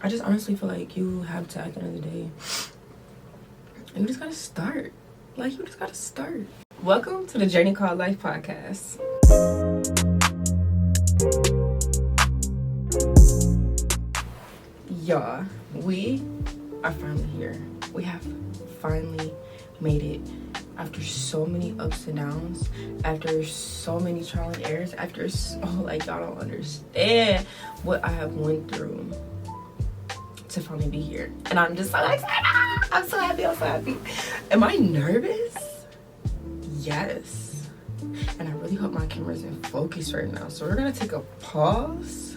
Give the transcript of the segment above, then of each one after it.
I just honestly feel like you have to, at the end of the day, you just gotta start. Like, you just gotta start. Welcome to the Journey Called Life podcast. Y'all, we are finally here. We have finally made it. After so many ups and downs, after so many trial and errors, after like, y'all don't understand what I have went through to finally be here. And I'm just so excited. I'm so happy. Am I nervous? Yes. And I really hope my camera's in focus right now. So we're gonna take a pause.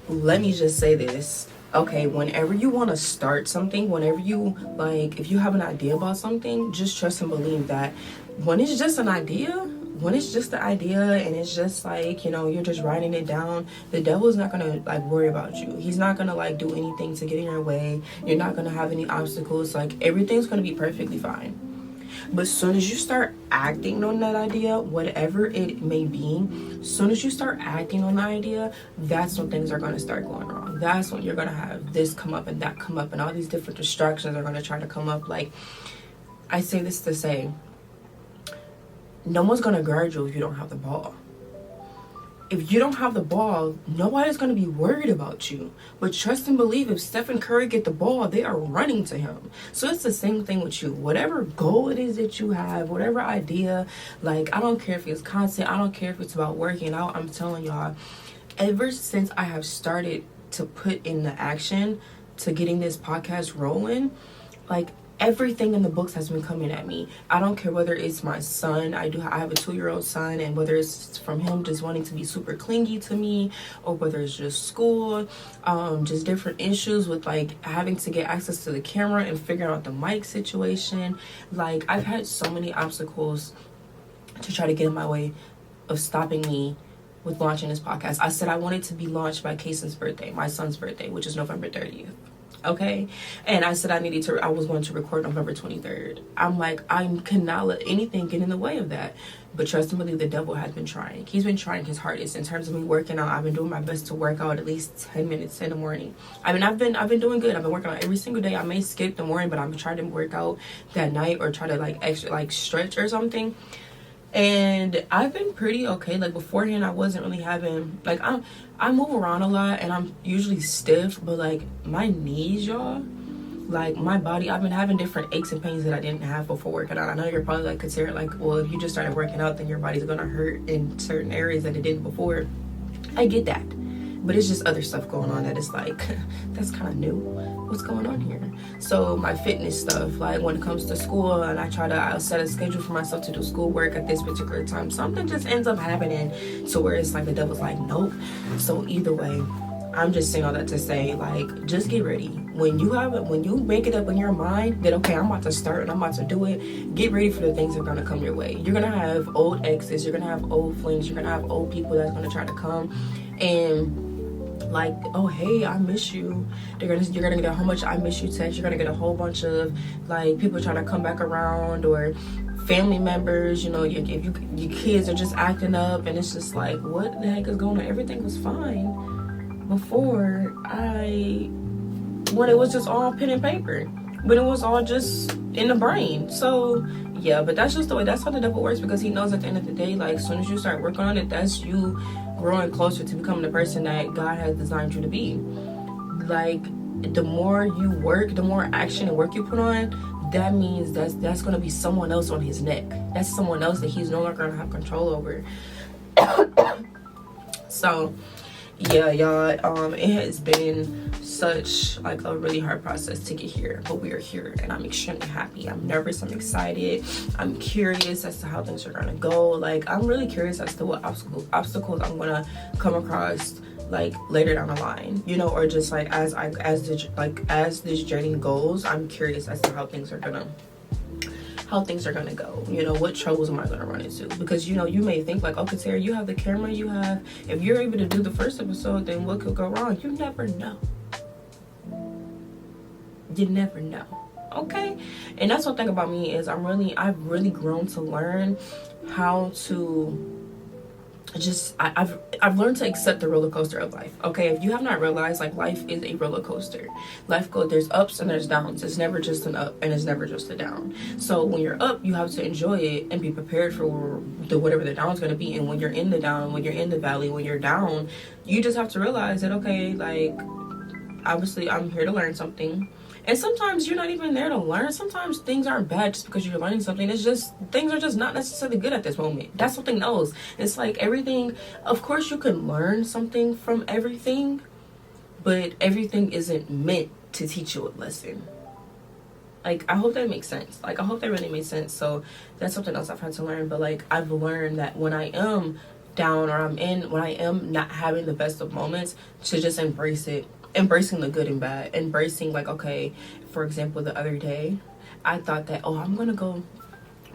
Let me just say this. Okay, whenever you want to start something, whenever you, like, if you have an idea about something, just trust and believe that when it's just an idea, and it's just like, you're just writing it down, the devil's not gonna, like, worry about you. He's not gonna, like, do anything to get in your way. You're not gonna have any obstacles. Like, everything's gonna be perfectly fine. But as soon as you start acting on that idea, whatever it may be, as soon as you start acting on the idea, that's when things are going to start going wrong. That's when you're going to have this come up and that come up, and all these different distractions are going to try to come up. Like, I say this to say, no one's going to guard you if you don't have the ball. If you don't have the ball, nobody's going to be worried about you. But trust and believe, if Stephen Curry get the ball, they are running to him. So it's the same thing with you. Whatever goal it is that you have, whatever idea, like, I don't care if it's content, I don't care if it's about working out. I'm telling y'all, ever since I have started to put in the action to getting this podcast rolling, like, everything in the books has been coming at me. I don't care whether it's my son. I have a 2-year-old son, and whether it's from him just wanting to be super clingy to me, or whether it's just school, just different issues with, like, having to get access to the camera and figuring out the mic situation. Like, I've had so many obstacles to try to get in my way of stopping me with launching this podcast. I said I wanted to be launched by Kaysen's birthday, my son's birthday, which is November 30th. Okay, and I said I was going to record November 23rd. I'm like, I cannot let anything get in the way of that. But trust and believe, the devil has been trying. He's been trying his hardest. In terms of me working out, I've been doing my best to work out at least 10 minutes in the morning. I mean, I've been doing good. I've been working out every single day. I may skip the morning, but I'm trying to work out that night, or try to, like, extra, like, stretch or something. And I've been pretty okay. Like, beforehand, I wasn't really having, like, I move around a lot, and I'm usually stiff, but, like, my knees, y'all, like, my body, I've been having different aches and pains that I didn't have before working out. I know you're probably, like, considering, like, well, if you just started working out, then your body's gonna hurt in certain areas that it didn't before. I get that. But it's just other stuff going on that is like, that's kind of new. What's going on here? So my fitness stuff, like, when it comes to school, and I'll set a schedule for myself to do schoolwork at this particular time, something just ends up happening to where it's like the devil's like, nope. So either way, I'm just saying all that to say, like, just get ready. When you make it up in your mind that, okay, I'm about to start and I'm about to do it, get ready for the things that are gonna come your way. You're gonna have old exes, you're gonna have old flings, you're gonna have old people that's gonna try to come and, like, oh, hey, I miss you. You're gonna get how much I miss you text. You're gonna get a whole bunch of, like, people trying to come back around, or family members, if your kids are just acting up, and it's just like, what the heck is going on? Everything was fine before when it was just all pen and paper, but it was all just in the brain. So yeah, but that's just the way, that's how the devil works, because he knows at the end of the day, like, as soon as you start working on it, that's you growing closer to becoming the person that God has designed you to be. Like, the more you work, the more action and work you put on, that means that's going to be someone else on his neck. That's someone else that he's no longer going to have control over. So yeah, y'all, it has been such, like, a really hard process to get here, but we are here, and I'm extremely happy. I'm nervous, I'm excited, I'm curious as to how things are gonna go. Like, I'm really curious as to what obstacles I'm gonna come across, like, later down the line, or just, like, as this journey goes, I'm curious as to how things are gonna go. What troubles am I gonna run into? Because you may think, like, okay, Sarah, you have the camera, if you're able to do the first episode, then what could go wrong? You never know. Okay? And that's one thing about me is I've really grown to learn how to I've learned to accept the roller coaster of life. Okay, if you have not realized, like, life is a roller coaster. There's ups and there's downs. It's never just an up and it's never just a down. So when you're up, you have to enjoy it and be prepared for whatever the down is going to be. And when you're in the down, when you're in the valley, when you're down, you just have to realize that, okay, like, obviously I'm here to learn something. And sometimes you're not even there to learn. Sometimes things aren't bad just because you're learning something. It's just, things are just not necessarily good at this moment. That's something else. It's like everything, of course you can learn something from everything, but everything isn't meant to teach you a lesson. Like, I hope that makes sense. Like, I hope that really makes sense. So that's something else I've had to learn. But like, I've learned that when I am down or when I am not having the best of moments, to just embrace it. Embracing the good and bad. Embracing, like, okay, for example, the other day I thought that, oh, I'm gonna go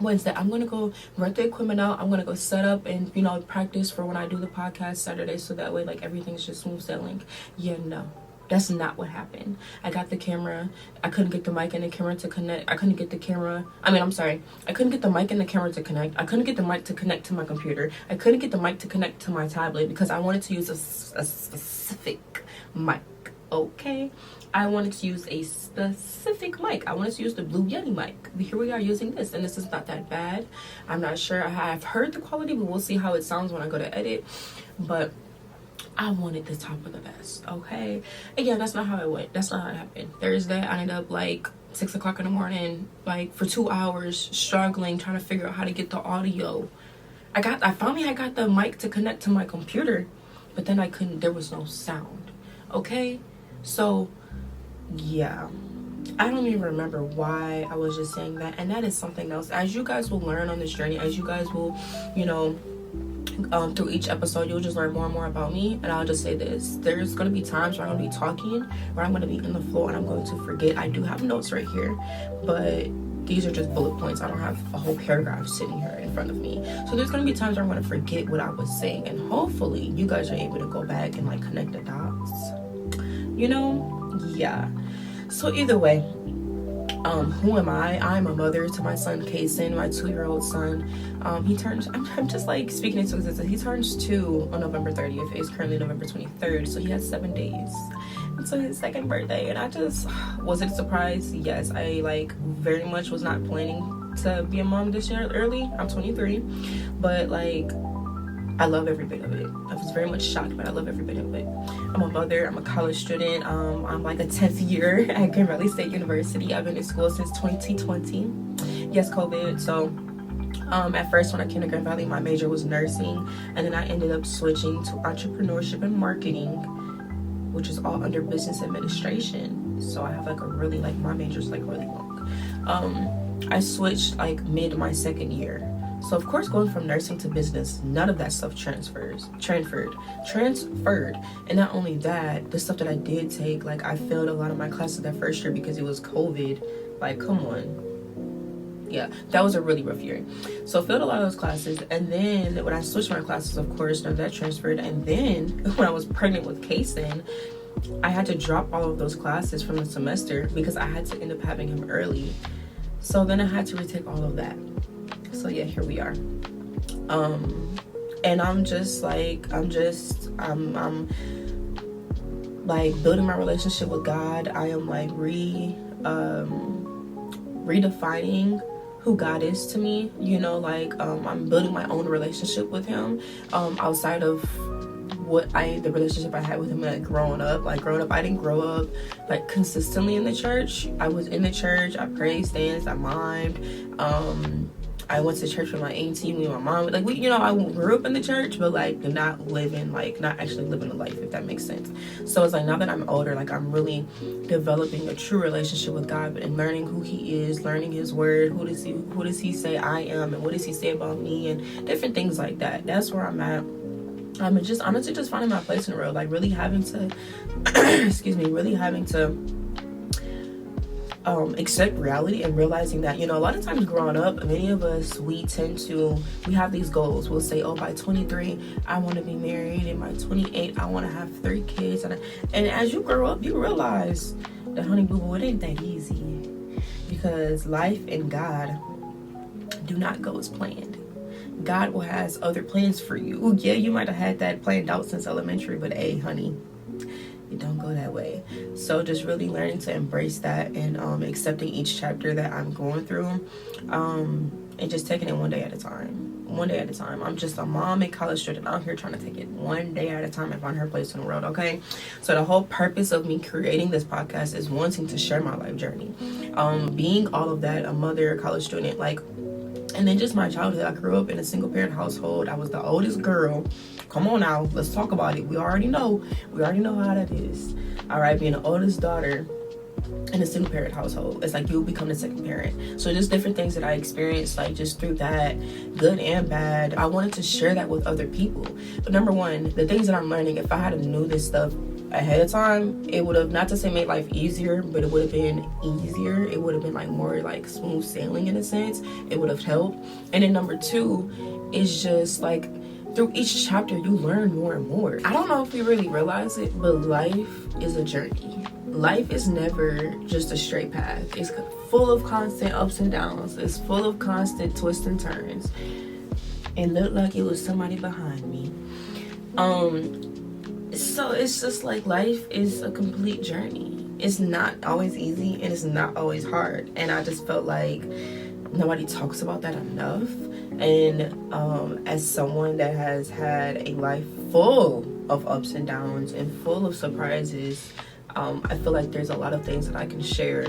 Wednesday, I'm gonna go rent the equipment out, I'm gonna go set up and, you know, practice for when I do the podcast Saturday, so that way, like, everything's just smooth sailing. Yeah, no, that's not what happened. I got the camera, I couldn't get the mic and the camera to connect. I couldn't get the mic and the camera to connect. I couldn't get the mic to connect to my computer. I couldn't get the mic to connect to my tablet because I wanted to use a specific mic. Okay, I wanted to use a specific mic. I wanted to use the Blue Yeti mic. Here we are using this, and this is not that bad. I'm not sure. I've heard the quality, but we'll see how it sounds when I go to edit. But I wanted the top of the best. Okay, again, that's not how it went. That's not how it happened. Thursday, I ended up like 6 o'clock in the morning, like for 2 hours, struggling, trying to figure out how to get the audio. I finally got the mic to connect to my computer, but then I couldn't. There was no sound. Okay. So, yeah, I don't even remember why I was just saying that. And that is something else. As you guys will learn on this journey, as you guys will, you know, through each episode, you'll just learn more and more about me. And I'll just say this. There's going to be times where I'm going to be talking, where I'm going to be in the flow and I'm going to forget. I do have notes right here, but these are just bullet points. I don't have a whole paragraph sitting here in front of me. So there's going to be times where I'm going to forget what I was saying. And hopefully you guys are able to go back and, like, connect the dots. You know, yeah. So either way, who am I? I'm a mother to my son Kason, my 2-year-old son. I'm just like speaking into existence. He turns 2 on November 30th. It's currently November 23rd, so he has 7 days until his second birthday. And I just, was it a surprise? Yes, I like very much was not planning to be a mom this year early. I'm 23, but like, I love every bit of it. I was very much shocked, but I love every bit of it. I'm a mother. I'm a college student. I'm like a 10th year at Grand Valley State University. I've been in school since 2020. Yes, COVID. So at first when I came to Grand Valley, my major was nursing. And then I ended up switching to entrepreneurship and marketing, which is all under business administration. So I have like my major's like really long. I switched like mid my second year. So of course, going from nursing to business, none of that stuff transferred. And not only that, the stuff that I did take, like I failed a lot of my classes that first year because it was COVID. Like, come on. Yeah, that was a really rough year. So I failed a lot of those classes. And then when I switched my classes, of course, none of that transferred. And then when I was pregnant with Kason, I had to drop all of those classes from the semester because I had to end up having him early. So then I had to retake all of that. So yeah, here we are. And I'm like building my relationship with God. I am like redefining who God is to me, you know, like I'm building my own relationship with him outside of the relationship I had with him, like growing up. I didn't grow up like consistently in the church. I was in the church, I praised, danced, I mimed. I went to church with my auntie, me and my mom. Like, I grew up in the church, but like not actually living the life, if that makes sense. So it's like now that I'm older, like I'm really developing a true relationship with God and learning who he is, learning his word. Who does he say I am, and what does he say about me, and different things like that. That's where I'm at. I'm just honestly just finding my place in the world, like really having to accept reality and realizing that, a lot of times growing up, many of us, we have these goals. We'll say, by 23, I want to be married, and by 28, I want to have 3 kids. And as you grow up, you realize that, honey boo boo, it ain't that easy, because life and God do not go as planned. God will has other plans for you. Yeah, you might have had that planned out since elementary, but hey, honey, it don't go that way. So just really learning to embrace that, and accepting each chapter that I'm going through, and just taking it one day at a time. One day at a time. I'm just a mom and college student out here trying to take it one day at a time and find her place in the world, okay? So the whole purpose of me creating this podcast is wanting to share my life journey. Being all of that, a mother, a college student, like, and then just my childhood. I grew up in a single parent household. I was the oldest girl. Come on now, let's talk about it. We already know how that is. All right, being the oldest daughter in a single parent household, it's like you'll become the second parent. So just different things that I experienced, like just through that, good and bad. I wanted to share that with other people. But number one, the things that I'm learning, if I had knew this stuff ahead of time, it would have, not to say made life easier, but it would have been easier. It would have been like more like smooth sailing in a sense. It would have helped. And then number two is just like, through each chapter you learn more and more. I don't know if we really realize it, but life is a journey. Life is never just a straight path. It's full of constant ups and downs. It's full of constant twists and turns. It looked like it was somebody behind me. So it's just like life is a complete journey. It's not always easy and it's not always hard. And I just felt like nobody talks about that enough. And as someone that has had a life full of ups and downs and full of surprises, I feel like there's a lot of things that I can share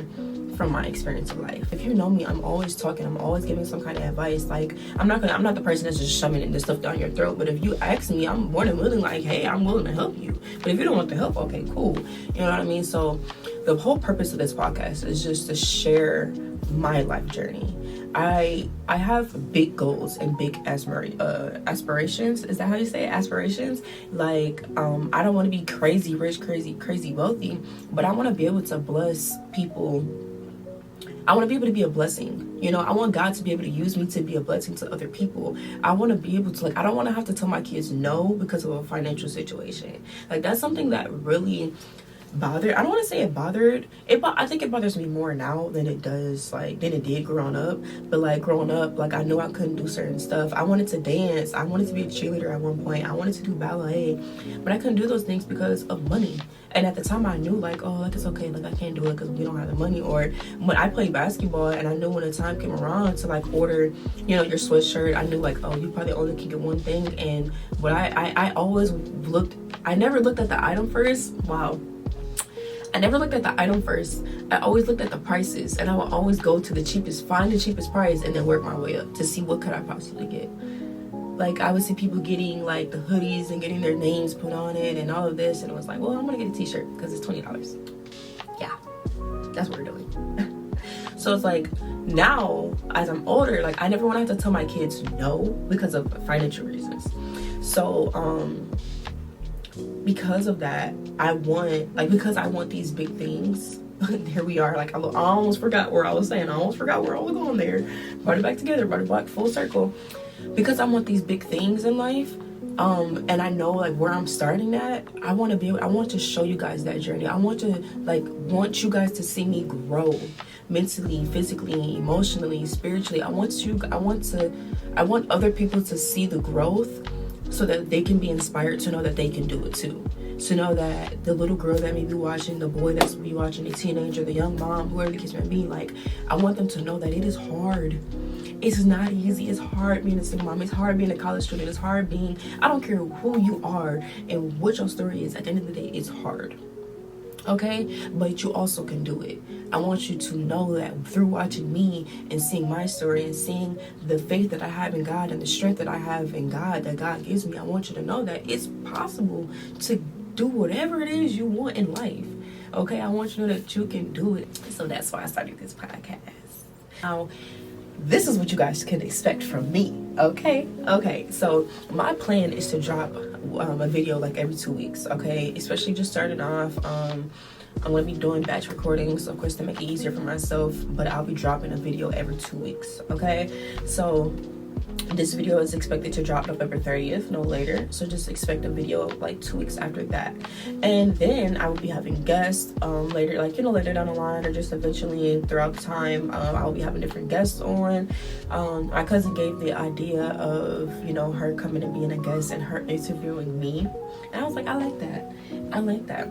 from my experience of life. If you know me, I'm always talking, I'm always giving some kind of advice. Like, I'm not the person that's just shoving this stuff down your throat. But if you ask me, I'm more than willing, like, hey, I'm willing to help you. But if you don't want the help, okay, cool. You know what I mean? So the whole purpose of this podcast is just to share my life journey. I have big goals and big aspirations. Is that how you say it? Aspirations? Like, I don't want to be crazy rich, crazy wealthy, but I want to be able to bless people. I want to be able to be a blessing. You know, I want God to be able to use me to be a blessing to other people. I want to be able to, like, I don't want to have to tell my kids no because of a financial situation. Like, that's something that really bothered. I don't want to say it bothered. I think it bothers me more now than it does, like, than it did growing up. But like growing up, like, I knew I couldn't do certain stuff. I wanted to dance. I wanted to be a cheerleader at one point. I wanted to do ballet, but I couldn't do those things because of money. And at the time I knew, like, oh, like, it's okay, like, I can't do it because we don't have the money. Or when I played basketball and I knew when the time came around to like order, you know, your sweatshirt, I knew like, oh, you probably only can get one thing. And but I always looked, I never looked at the item first. Wow. I never looked at the item first. I always looked at the prices, and I would always go to the cheapest, find the cheapest price, and then work my way up to see what could I possibly get. Like, I would see people getting like the hoodies and getting their names put on it and all of this, and I was like, well, I'm gonna get a t-shirt because it's $20. Yeah, that's what we're doing. So it's like, now as I'm older, like, I never want to have to tell my kids no because of financial reasons. So because of that, because I want these big things. Here we are. Like, I almost forgot where I was saying. I almost forgot where I was going there. Brought it back together. Brought it back full circle. Because I want these big things in life, and I know like where I'm starting at. I want to show you guys that journey. I want you guys to see me grow mentally, physically, emotionally, spiritually. I want other people to see the growth, so that they can be inspired to know that they can do it too. To know that the little girl that may be watching, the boy that's be watching, the teenager, the young mom, whoever the case may be, like, I want them to know that it is hard. It's not easy. It's hard being a single mom. It's hard being a college student. It's hard being, I don't care who you are and what your story is. At the end of the day, it's hard. Okay? But you also can do it. I want you to know that through watching me and seeing my story and seeing the faith that I have in God and the strength that I have in God, that God gives me, I want you to know that it's possible to do whatever it is you want in life. Okay? I want you to know that you can do it. So that's why I started this podcast. Now, this is what you guys can expect from me. Okay, so my plan is to drop a video like every 2 weeks. Okay, especially just starting off. I'm going to be doing batch recordings, of course, to make it easier for myself, but I'll be dropping a video every 2 weeks. Okay, so This video is expected to drop November 30th, no later. So just expect a video like 2 weeks after that. And then I will be having guests later, like, you know, later down the line, or just eventually throughout the time. I will be having different guests on. My cousin gave the idea of, you know, her coming and being a guest and her interviewing me. And I was like, I like that. I like that.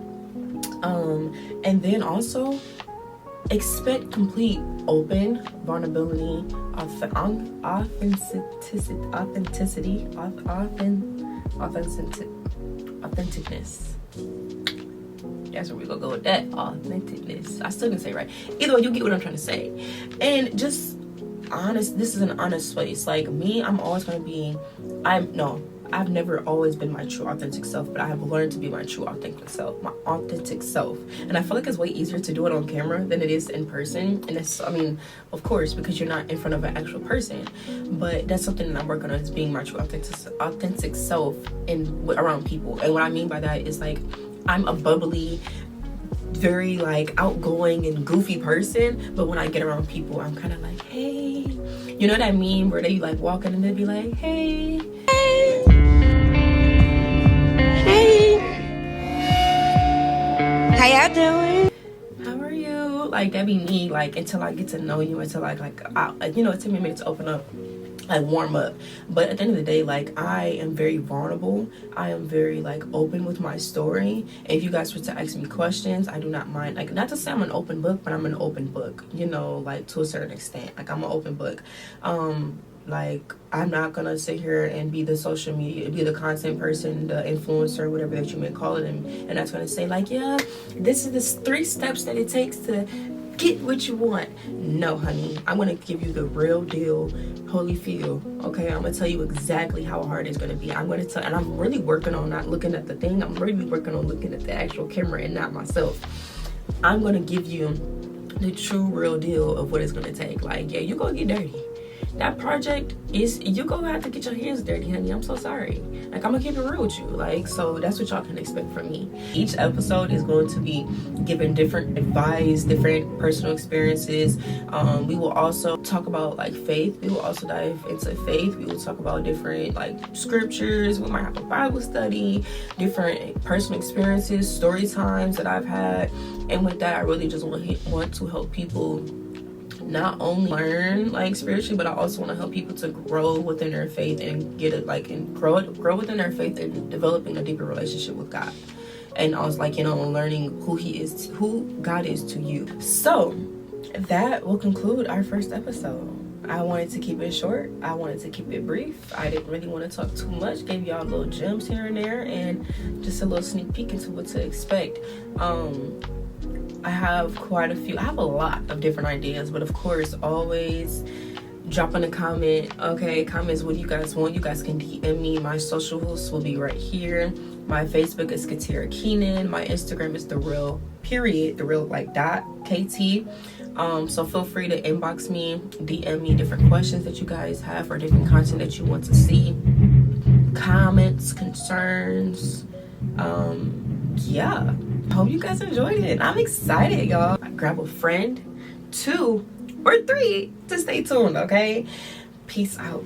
And then also expect complete open vulnerability, authenticness. That's where we gonna go with that. Authenticness. I still didn't say it right. Either way, you get what I'm trying to say. And just honest, this is an honest place. Like me, I'm always gonna be, I've never always been my true authentic self, but I have learned to be my true authentic self, And I feel like it's way easier to do it on camera than it is in person. And it's, I mean, of course, because you're not in front of an actual person, but that's something that I'm working on, is being my true authentic self around people. And what I mean by that is, like, I'm a bubbly, very like outgoing and goofy person, but when I get around people, I'm kind of like, hey, you know what I mean, where they like walking and they be like, hey, how y'all doing? How are you? Like, that be me, like, until I get to know you, until I you know, it took me a minute to open up, like warm up. But at the end of the day, like, I am very vulnerable. I am very like open with my story. And if you guys were to ask me questions, I do not mind. Like, not to say I'm an open book, but I'm an open book, you know, like to a certain extent. Like, I'm an open book. Like, I'm not gonna sit here and be the social media, be the content person, the influencer, whatever that you may call it, and that's gonna say like, yeah, this is the 3 steps that it takes to get what you want. No, honey, I'm gonna give you the real deal, holy feel. Okay, I'm gonna tell you exactly how hard it's gonna be. I'm gonna tell, and I'm really working on not looking at the thing. I'm really working on looking at the actual camera and not myself. I'm gonna give you the true real deal of what it's gonna take. Like, yeah, you gonna get dirty. That project is, you gonna have to get your hands dirty, honey. I'm so sorry. Like, I'm gonna keep it real with you. Like, so that's what y'all can expect from me. Each episode is going to be giving different advice, different personal experiences. We will also talk about like faith. We will also dive into faith. We will talk about different like scriptures. We might have a Bible study, different personal experiences, story times that I've had. And with that, I really just want to help people not only learn like spiritually, but I also want to help people to grow within their faith and get it like, and grow within their faith and developing a deeper relationship with God. And I was like, you know, learning who God is to you. So that will conclude our first episode. I wanted to keep it short. I wanted to keep it brief. I didn't really want to talk too much. Gave y'all little gems here and there and just a little sneak peek into what to expect. I have a lot of different ideas, but of course, always drop in a comment. Okay, comments, what do you guys want? You guys can DM me. My socials will be right here. My Facebook is Katiera Kenan. My Instagram is the real like .kt. So feel free to inbox me, DM me different questions that you guys have or different content that you want to see. Comments, concerns. Yeah. Hope you guys enjoyed it. I'm excited, y'all. Grab a friend, 2 or 3 to stay tuned, okay? Peace out.